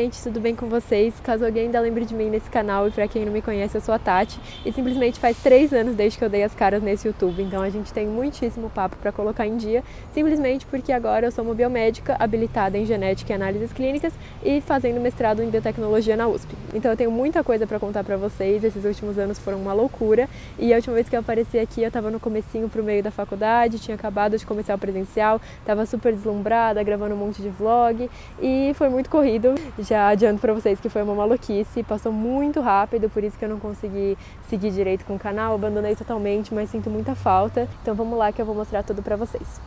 gente, tudo bem com vocês? Caso alguém ainda lembre de mim nesse canal, e pra quem não me conhece, eu sou a Tati, e simplesmente faz 3 anos desde que eu dei as caras nesse YouTube, então a gente tem muitíssimo papo pra colocar em dia, simplesmente porque agora eu sou uma biomédica habilitada em genética e análises clínicas e fazendo mestrado em biotecnologia na USP. Então eu tenho muita coisa pra contar pra vocês, esses últimos anos foram uma loucura, e a última vez que eu apareci aqui eu tava no comecinho pro meio da faculdade, tinha acabado de começar o presencial, tava super deslumbrada, gravando um monte de vlog, e foi muito corrido. Já adianto pra vocês que foi uma maluquice, passou muito rápido, por isso que eu não consegui seguir direito com o canal, abandonei totalmente, mas sinto muita falta. Então vamos lá que eu vou mostrar tudo pra vocês.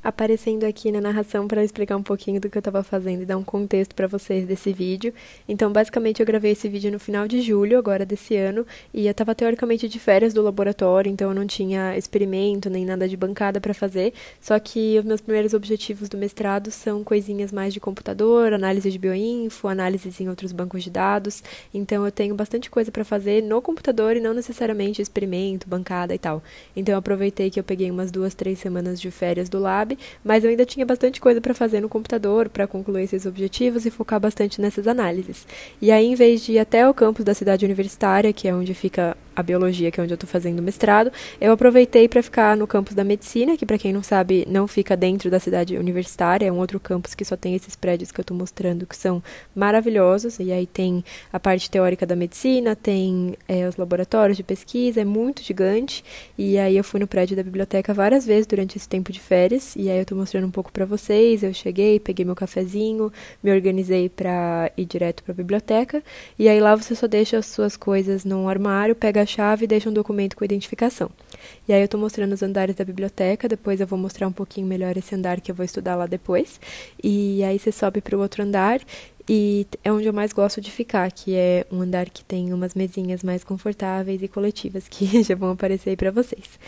Aparecendo aqui na narração para explicar um pouquinho do que eu estava fazendo e dar um contexto para vocês desse vídeo. Então, basicamente, eu gravei esse vídeo no final de julho, agora desse ano, e eu estava teoricamente de férias do laboratório, então eu não tinha experimento nem nada de bancada para fazer, só que os meus primeiros objetivos do mestrado são coisinhas mais de computador, análise de bioinfo, análises em outros bancos de dados, então eu tenho bastante coisa para fazer no computador e não necessariamente experimento, bancada e tal. Então eu aproveitei que eu peguei umas 2, 3 semanas de férias do lab, mas eu ainda tinha bastante coisa para fazer no computador para concluir esses objetivos e focar bastante nessas análises. E aí, em vez de ir até o campus da cidade universitária, que é onde fica a biologia, que é onde eu estou fazendo o mestrado, eu aproveitei para ficar no campus da medicina, que, para quem não sabe, não fica dentro da cidade universitária, é um outro campus que só tem esses prédios que eu estou mostrando, que são maravilhosos, e aí tem a parte teórica da medicina, tem os laboratórios de pesquisa, é muito gigante, e aí eu fui no prédio da biblioteca várias vezes durante esse tempo de férias, e aí eu estou mostrando um pouco para vocês. Eu cheguei, peguei meu cafezinho, me organizei para ir direto para a biblioteca, e aí lá você só deixa as suas coisas num armário, pega a chave e deixa um documento com identificação. E aí eu estou mostrando os andares da biblioteca, depois eu vou mostrar um pouquinho melhor esse andar que eu vou estudar lá depois, e aí você sobe para o outro andar, e é onde eu mais gosto de ficar, que é um andar que tem umas mesinhas mais confortáveis e coletivas, que já vão aparecer aí para vocês.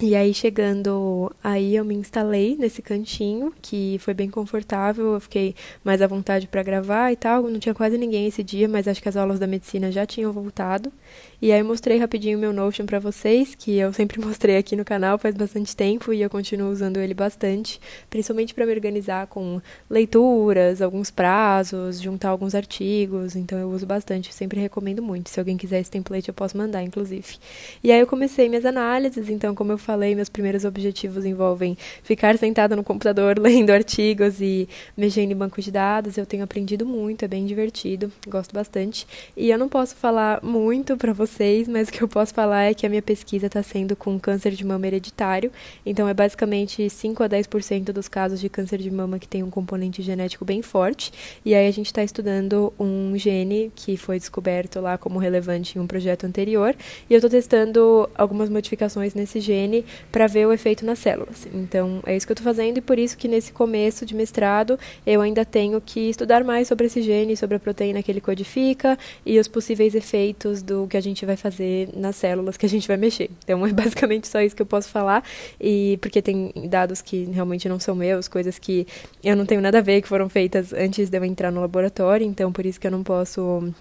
E aí, chegando aí, eu me instalei nesse cantinho, que foi bem confortável, eu fiquei mais à vontade para gravar e tal. Não tinha quase ninguém esse dia, mas acho que as aulas da medicina já tinham voltado. E aí eu mostrei rapidinho o meu Notion para vocês, que eu sempre mostrei aqui no canal faz bastante tempo e eu continuo usando ele bastante, principalmente para me organizar com leituras, alguns prazos, juntar alguns artigos, então eu uso bastante, sempre recomendo muito. Se alguém quiser esse template eu posso mandar, inclusive. E aí eu comecei minhas análises, então como eu falei, meus primeiros objetivos envolvem ficar sentada no computador lendo artigos e mexendo em banco de dados. Eu tenho aprendido muito, é bem divertido, gosto bastante. E eu não posso falar muito para vocês, mas o que eu posso falar é que a minha pesquisa está sendo com câncer de mama hereditário, então é basicamente 5 a 10% dos casos de câncer de mama que tem um componente genético bem forte, e aí a gente está estudando um gene que foi descoberto lá como relevante em um projeto anterior, e eu estou testando algumas modificações nesse gene para ver o efeito nas células. Então é isso que eu estou fazendo, e por isso que nesse começo de mestrado eu ainda tenho que estudar mais sobre esse gene, sobre a proteína que ele codifica e os possíveis efeitos do que a gente vai fazer nas células que a gente vai mexer. Então é basicamente só isso que eu posso falar, e porque tem dados que realmente não são meus, coisas que eu não tenho nada a ver, que foram feitas antes de eu entrar no laboratório, então por isso que eu não posso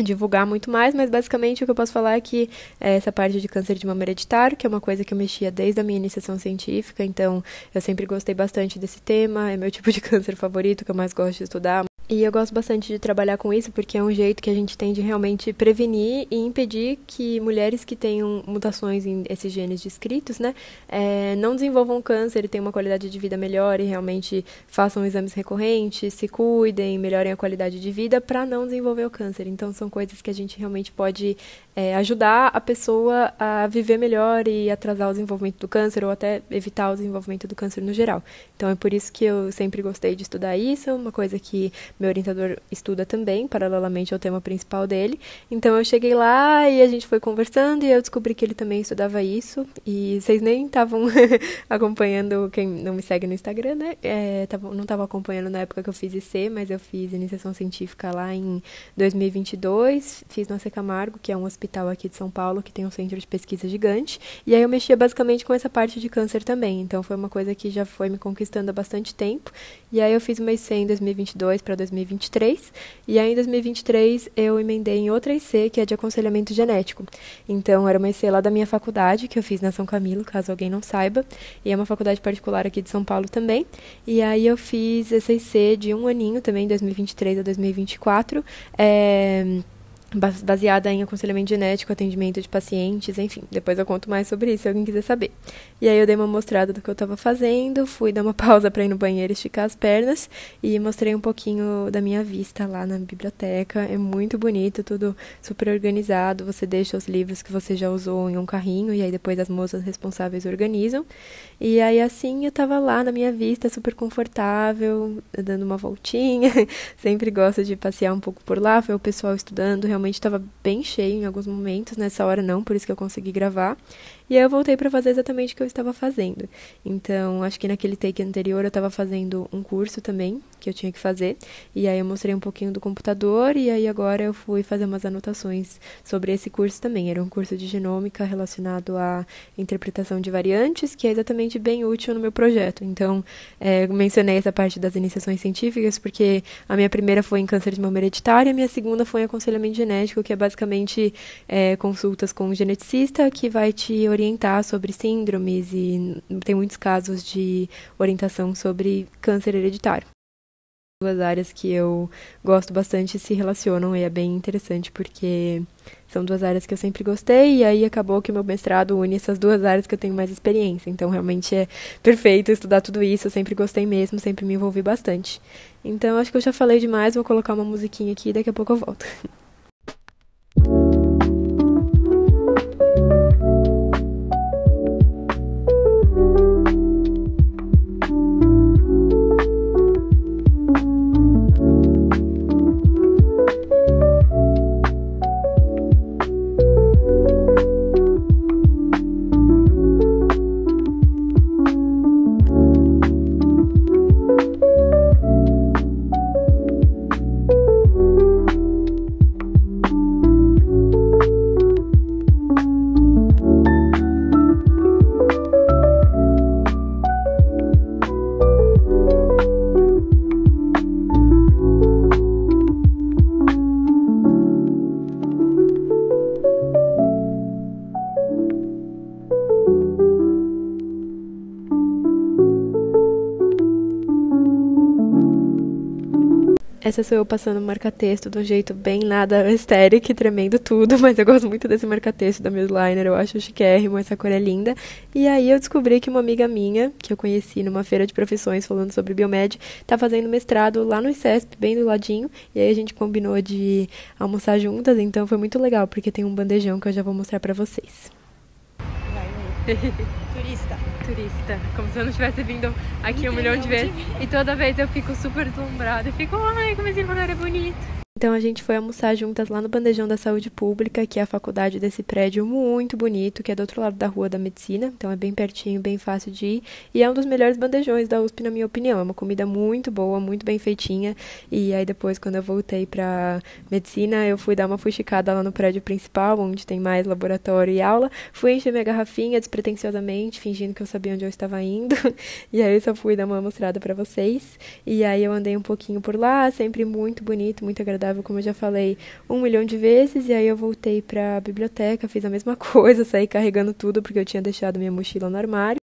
divulgar muito mais, mas basicamente o que eu posso falar é que essa parte de câncer de mama hereditário, que é uma coisa que eu mexia desde a minha iniciação científica, então eu sempre gostei bastante desse tema, é meu tipo de câncer favorito, que eu mais gosto de estudar. E eu gosto bastante de trabalhar com isso, porque é um jeito que a gente tem de realmente prevenir e impedir que mulheres que tenham mutações em esses genes descritos, né, não desenvolvam câncer e tenham uma qualidade de vida melhor e realmente façam exames recorrentes, se cuidem, melhorem a qualidade de vida para não desenvolver o câncer. Então, são coisas que a gente realmente pode ajudar a pessoa a viver melhor e atrasar o desenvolvimento do câncer ou até evitar o desenvolvimento do câncer no geral. Então, é por isso que eu sempre gostei de estudar isso, é uma coisa que meu orientador estuda também, paralelamente ao tema principal dele. Então eu cheguei lá e a gente foi conversando e eu descobri que ele também estudava isso. E vocês nem estavam acompanhando, quem não me segue no Instagram, né? Não estavam acompanhando na época que eu fiz IC, mas eu fiz iniciação científica lá em 2022. Fiz no AC Camargo, que é um hospital aqui de São Paulo, que tem um centro de pesquisa gigante. E aí eu mexia basicamente com essa parte de câncer também. Então foi uma coisa que já foi me conquistando há bastante tempo. E aí eu fiz uma IC em 2022 para 2023. 2023, e aí em 2023 eu emendei em outra IC, que é de aconselhamento genético. Então era uma IC lá da minha faculdade, que eu fiz na São Camilo, caso alguém não saiba, e é uma faculdade particular aqui de São Paulo também, e aí eu fiz essa IC de 1 aninho também, 2023 a 2024, baseada em aconselhamento genético, atendimento de pacientes, enfim. Depois eu conto mais sobre isso, se alguém quiser saber. E aí eu dei uma mostrada do que eu estava fazendo, fui dar uma pausa para ir no banheiro esticar as pernas e mostrei um pouquinho da minha vista lá na biblioteca. É muito bonito, tudo super organizado. Você deixa os livros que você já usou em um carrinho e aí depois as moças responsáveis organizam. E aí assim eu estava lá na minha vista, super confortável, dando uma voltinha. Sempre gosto de passear um pouco por lá, ver o pessoal estudando. Realmente estava bem cheio em alguns momentos, nessa hora não, por isso que eu consegui gravar. E aí eu voltei para fazer exatamente o que eu estava fazendo. Então, acho que naquele take anterior eu estava fazendo um curso também, que eu tinha que fazer. E aí eu mostrei um pouquinho do computador e aí agora eu fui fazer umas anotações sobre esse curso também. Era um curso de genômica relacionado à interpretação de variantes, que é exatamente bem útil no meu projeto. Então, eu mencionei essa parte das iniciações científicas, porque a minha primeira foi em câncer de mama hereditária, a minha segunda foi em aconselhamento genético, que é basicamente consultas com um geneticista que vai te orientar sobre síndromes e tem muitos casos de orientação sobre câncer hereditário. Duas áreas que eu gosto bastante se relacionam e é bem interessante porque são duas áreas que eu sempre gostei e aí acabou que meu mestrado une essas duas áreas que eu tenho mais experiência. Então realmente é perfeito estudar tudo isso, eu sempre gostei mesmo, sempre me envolvi bastante. Então acho que eu já falei demais, vou colocar uma musiquinha aqui e daqui a pouco eu volto. Essa sou eu passando o marca-texto de um jeito bem nada estéril, tremendo tudo, mas eu gosto muito desse marca-texto da Midliner, eu acho chiquérrimo, essa cor é linda. E aí eu descobri que uma amiga minha, que eu conheci numa feira de profissões falando sobre biomed, tá fazendo mestrado lá no ICESP, bem do ladinho, e aí a gente combinou de almoçar juntas, então foi muito legal, porque tem um bandejão que eu já vou mostrar pra vocês. Turista, como se eu não tivesse vindo aqui um milhão de vezes. E toda vez eu fico super deslumbrada e fico, ai, como esse lugar é bonito. Então a gente foi almoçar juntas lá no Bandejão da Saúde Pública, que é a faculdade desse prédio muito bonito, que é do outro lado da rua da Medicina, então é bem pertinho, bem fácil de ir, e é um dos melhores bandejões da USP, na minha opinião. É uma comida muito boa, muito bem feitinha, e aí depois, quando eu voltei pra Medicina, eu fui dar uma fuxicada lá no prédio principal, onde tem mais laboratório e aula, fui encher minha garrafinha despretensiosamente, fingindo que eu sabia onde eu estava indo, e aí eu só fui dar uma mostrada pra vocês, e aí eu andei um pouquinho por lá, sempre muito bonito, muito agradável, como eu já falei, 1 milhão de vezes, e aí eu voltei pra biblioteca, fiz a mesma coisa, saí carregando tudo, porque eu tinha deixado minha mochila no armário.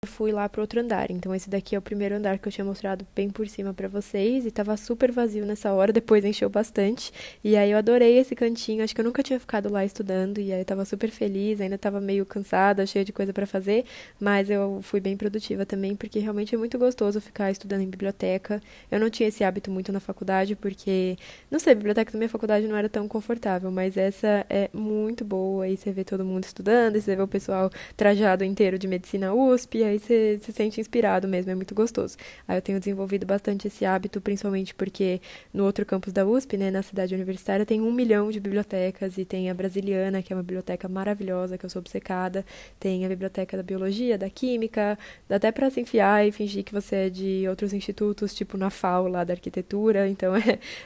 Fui lá pro outro andar, então esse daqui é o primeiro andar que eu tinha mostrado bem por cima pra vocês, e tava super vazio nessa hora, depois encheu bastante, e aí eu adorei esse cantinho, acho que eu nunca tinha ficado lá estudando, e aí eu tava super feliz, ainda tava meio cansada, cheia de coisa pra fazer, mas eu fui bem produtiva também, porque realmente é muito gostoso ficar estudando em biblioteca. Eu não tinha esse hábito muito na faculdade, porque, não sei, a biblioteca da minha faculdade não era tão confortável, mas essa é muito boa, aí você vê todo mundo estudando, e você vê o pessoal trajado inteiro de medicina USP, aí você se sente inspirado mesmo, é muito gostoso. Aí eu tenho desenvolvido bastante esse hábito, principalmente porque no outro campus da USP, né, na cidade universitária, tem 1 milhão de bibliotecas, e tem a Brasiliana, que é uma biblioteca maravilhosa, que eu sou obcecada, tem a biblioteca da biologia, da química, dá até pra se enfiar e fingir que você é de outros institutos, tipo na FAO, lá da arquitetura, então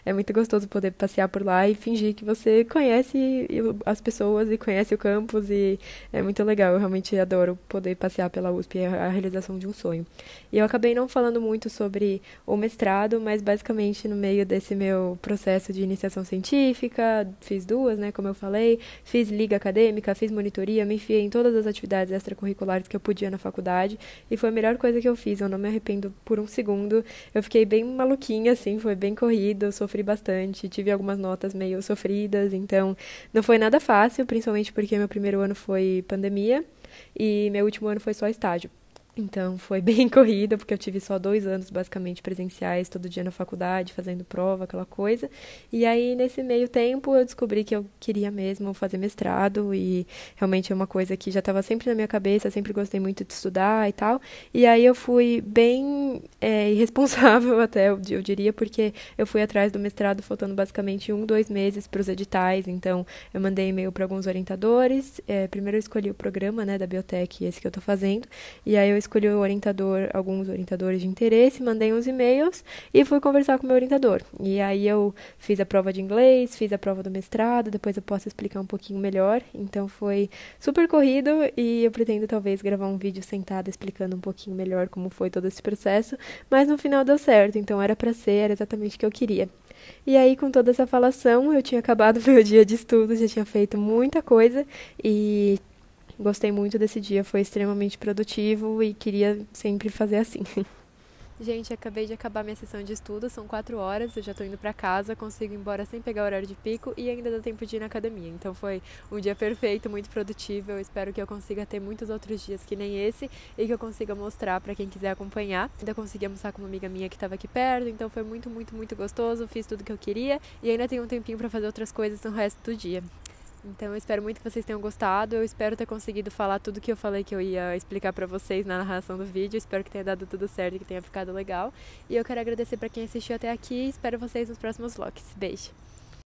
é muito gostoso poder passear por lá e fingir que você conhece as pessoas e conhece o campus, e é muito legal, eu realmente adoro poder passear pela USP, é realização de um sonho. E eu acabei não falando muito sobre o mestrado, mas basicamente no meio desse meu processo de iniciação científica, fiz duas, né, como eu falei, fiz liga acadêmica, fiz monitoria, me enfiei em todas as atividades extracurriculares que eu podia na faculdade, e foi a melhor coisa que eu fiz, eu não me arrependo por um segundo. Eu fiquei bem maluquinha, assim, foi bem corrido, eu sofri bastante, tive algumas notas meio sofridas, então não foi nada fácil, principalmente porque meu primeiro ano foi pandemia e meu último ano foi só estágio. Então foi bem corrida, porque eu tive só 2 anos basicamente presenciais, todo dia na faculdade, fazendo prova, aquela coisa. E aí, nesse meio tempo, eu descobri que eu queria mesmo fazer mestrado, e realmente é uma coisa que já estava sempre na minha cabeça, sempre gostei muito de estudar e tal. E aí eu fui bem irresponsável até, eu diria, porque eu fui atrás do mestrado faltando basicamente 2 meses para os editais. Então eu mandei e-mail para alguns orientadores. Primeiro eu escolhi o programa, né, da Biotech, esse que eu estou fazendo, e aí eu escolhi o orientador, alguns orientadores de interesse, mandei uns e-mails e fui conversar com o meu orientador. E aí eu fiz a prova de inglês, fiz a prova do mestrado, depois eu posso explicar um pouquinho melhor. Então foi super corrido e eu pretendo talvez gravar um vídeo sentada explicando um pouquinho melhor como foi todo esse processo, mas no final deu certo, então era pra ser, era exatamente o que eu queria. E aí, com toda essa falação, eu tinha acabado meu dia de estudo, já tinha feito muita coisa e gostei muito desse dia, foi extremamente produtivo e queria sempre fazer assim. Gente, acabei de acabar minha sessão de estudo, são 4 horas, eu já tô indo pra casa, consigo ir embora sem pegar o horário de pico e ainda dá tempo de ir na academia. Então foi um dia perfeito, muito produtivo, eu espero que eu consiga ter muitos outros dias que nem esse e que eu consiga mostrar pra quem quiser acompanhar. Ainda consegui almoçar com uma amiga minha que tava aqui perto, então foi muito, muito, muito gostoso, fiz tudo que eu queria e ainda tenho um tempinho pra fazer outras coisas no resto do dia. Então eu espero muito que vocês tenham gostado, eu espero ter conseguido falar tudo que eu falei que eu ia explicar pra vocês na narração do vídeo, espero que tenha dado tudo certo e que tenha ficado legal. E eu quero agradecer pra quem assistiu até aqui e espero vocês nos próximos vlogs. Beijo!